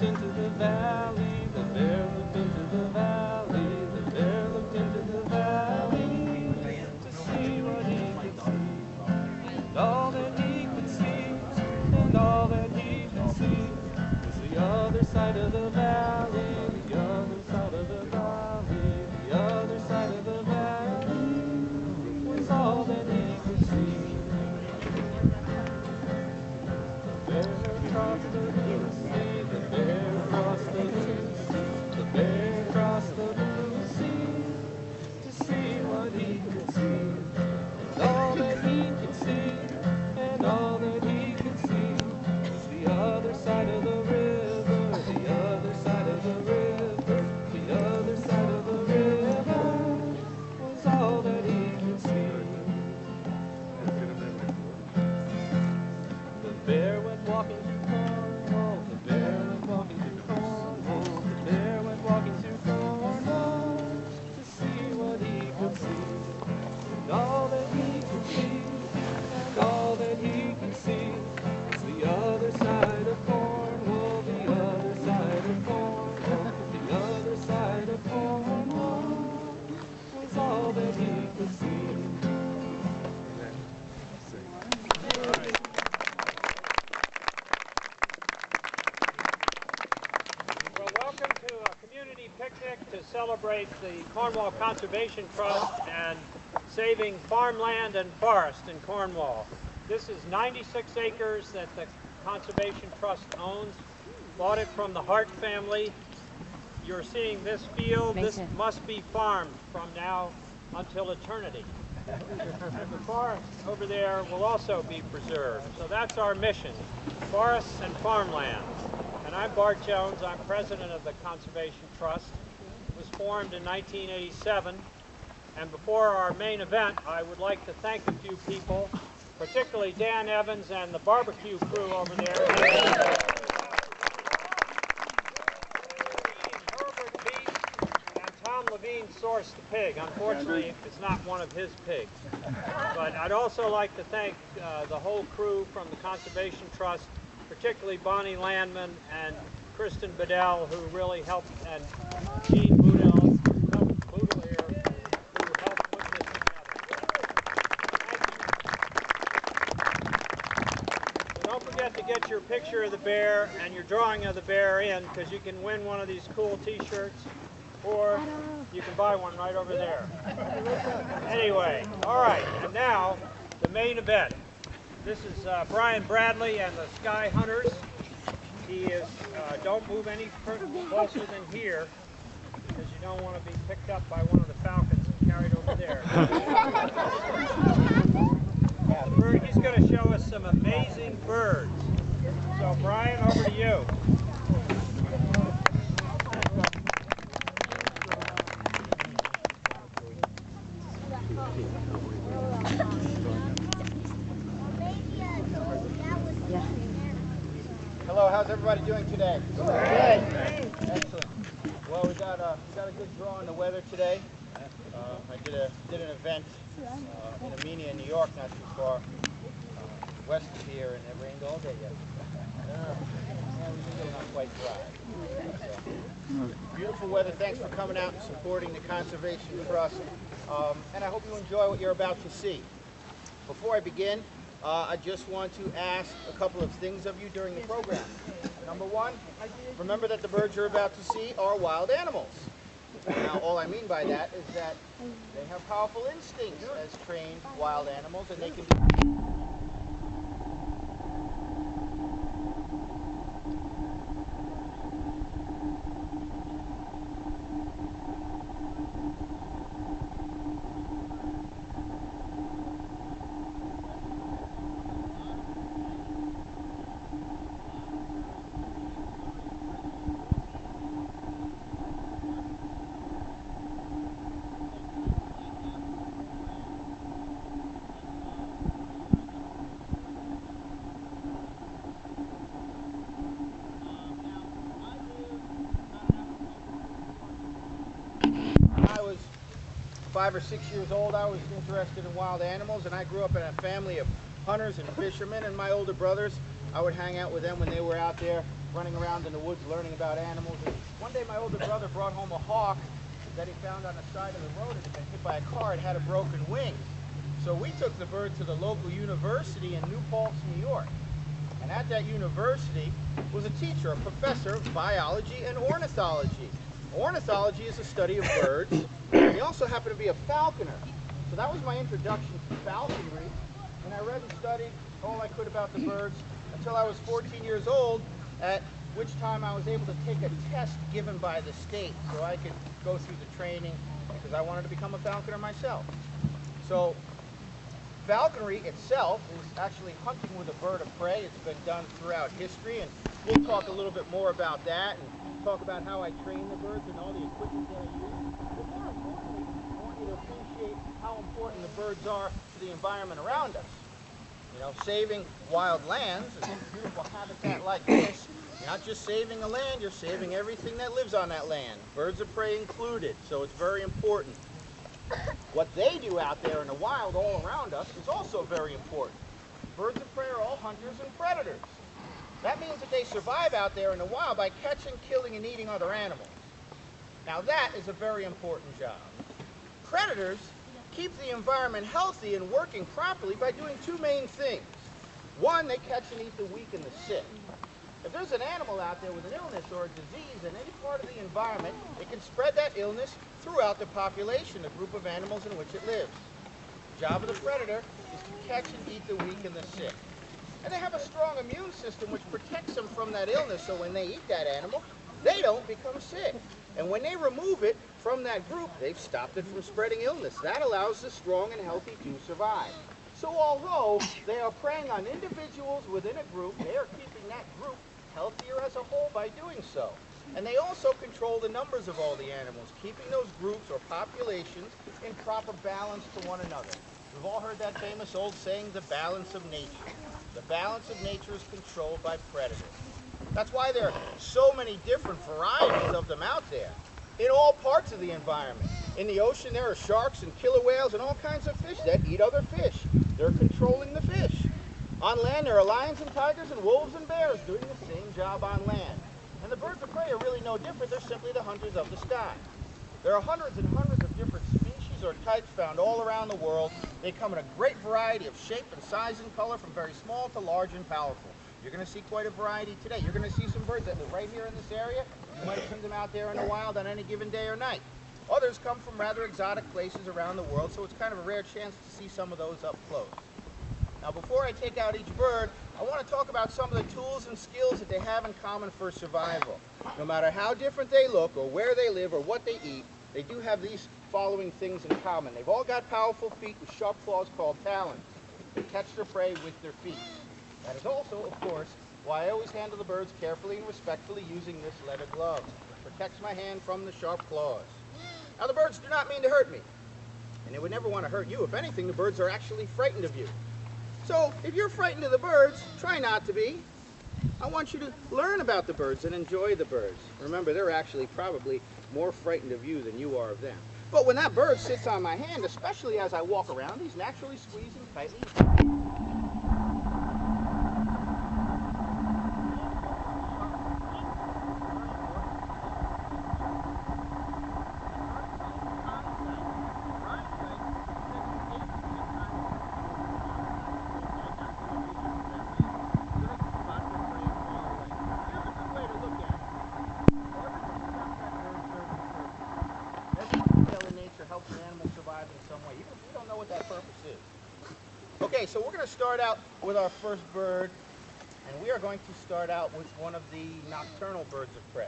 looked into the valley, the bear looked into the valley, the bear looked into the valley to see what he could see. And all that he could see, and all that he could see was the other side of the valley, the other side of the valley, the other side of the valley was all that he could see. The bear crossed the blue sea, the bear crossed the blue sea, the bear crossed the blue sea to see what he could see. And all that he could see, and all that he could see was the other side of the river, the other side of the river, the other side of the river was all that he could see. The bear went walking through Cornwall, the bear went walking through Cornwall, the bear went walking through Cornwall to see what he could see. And all that he could see, and all that he could see was the other side of Cornwall, the other side of Cornwall, the other side of Cornwall was all that he could see. Well, welcome to a community picnic to celebrate the Cornwall Conservation Trust and saving farmland and forest in Cornwall. This is 96 acres that the Conservation Trust owns. Bought it from the Hart family. You're seeing this field. This must be farmed from now until eternity. And the forest over there will also be preserved. So that's our mission, forests and farmland. And I'm Bart Jones. I'm president of the Conservation Trust. It was formed in 1987. And before our main event, I would like to thank a few people, particularly Dan Evans and the BarBQ crew over there. Herbert Beast and Tom Levine sourced the pig. Unfortunately, it's not one of his pigs. But I'd also like to thank the whole crew from the Conservation Trust, particularly Bonnie Landman and Kristen Bedell, who really helped, and Jean Boudelier, who helped put this together. So don't forget to get your picture of the bear and your drawing of the bear in, because you can win one of these cool t-shirts, or you can buy one right over there. Anyway, all right, and now the main event. This is Brian Bradley and the Sky Hunters. He is, don't move any closer than here, because you don't want to be picked up by one of the falcons and carried over there. He's going to show us some amazing birds. So Brian, over to you. Hello, how's everybody doing today? Good. Excellent. Well, we got a good draw on the weather today. I did an event in Amenia, New York, not too far west of here, and it rained all day yesterday. And we're still not quite dry. So, beautiful weather. Thanks for coming out and supporting the Conservation Trust. And I hope you enjoy what you're about to see. Before I begin, I just want to ask a couple of things of you during the program. Number one, remember that the birds you're about to see are wild animals. Now, all I mean by that is that they have powerful instincts as trained wild animals, and they can be... When I was 5 or 6 years old, I was interested in wild animals, and I grew up in a family of hunters and fishermen, and my older brothers, I would hang out with them when they were out there running around in the woods learning about animals. And one day my older brother brought home a hawk that he found on the side of the road. It had been hit by a car. It had a broken wing. So we took the bird to the local university in New Paltz, New York. And at that university was a teacher, a professor of biology and ornithology. Ornithology is the study of birds. And he also happened to be a falconer. So that was my introduction to falconry. And I read and studied all I could about the birds until I was 14 years old, at which time I was able to take a test given by the state so I could go through the training because I wanted to become a falconer myself. So falconry itself is actually hunting with a bird of prey. It's been done throughout history, and we'll talk a little bit more about that and talk about how I train the birds and all the equipment that I use. But more importantly, I want you to appreciate how important the birds are to the environment around us. You know, saving wild lands and beautiful habitat like this, you're not just saving the land, you're saving everything that lives on that land, birds of prey included, so it's very important. What they do out there in the wild all around us is also very important. Birds of prey are all hunters and predators. That means that they survive out there in the wild by catching, killing, and eating other animals. Now that is a very important job. Predators keep the environment healthy and working properly by doing two main things. One, they catch and eat the weak and the sick. If there's an animal out there with an illness or a disease in any part of the environment, it can spread that illness throughout the population, the group of animals in which it lives. The job of the predator is to catch and eat the weak and the sick. And they have a strong immune system which protects them from that illness, so when they eat that animal, they don't become sick. And when they remove it from that group, they've stopped it from spreading illness. That allows the strong and healthy to survive. So although they are preying on individuals within a group, they are keeping that group healthier as a whole by doing so. And they also control the numbers of all the animals, keeping those groups or populations in proper balance to one another. We've all heard that famous old saying, the balance of nature. The balance of nature is controlled by predators. That's why there are so many different varieties of them out there in all parts of the environment. In the ocean, there are sharks and killer whales and all kinds of fish that eat other fish. They're controlling the fish. On land, there are lions and tigers and wolves and bears doing the same job on land. And the birds of prey are really no different. They're simply the hunters of the sky. There are hundreds and hundreds of different species or types found all around the world. They come in a great variety of shape and size and color, from very small to large and powerful. You're going to see quite a variety today. You're going to see some birds that live right here in this area. You might have seen them out there in the wild on any given day or night. Others come from rather exotic places around the world, so it's kind of a rare chance to see some of those up close. Now, before I take out each bird, I want to talk about some of the tools and skills that they have in common for survival. No matter how different they look or where they live or what they eat, they do have these following things in common. They've all got powerful feet with sharp claws called talons. They catch their prey with their feet. That is also, of course, why I always handle the birds carefully and respectfully using this leather glove. It protects my hand from the sharp claws. Now, the birds do not mean to hurt me, and they would never want to hurt you. If anything, the birds are actually frightened of you. So, if you're frightened of the birds, try not to be. I want you to learn about the birds and enjoy the birds. Remember, they're actually probably more frightened of you than you are of them. But when that bird sits on my hand, especially as I walk around, he's naturally squeezing tightly. Helps an animal survive in some way, even if we don't know what that purpose is. Okay, so we're going to start out with our first bird, and we are going to start out with one of the nocturnal birds of prey.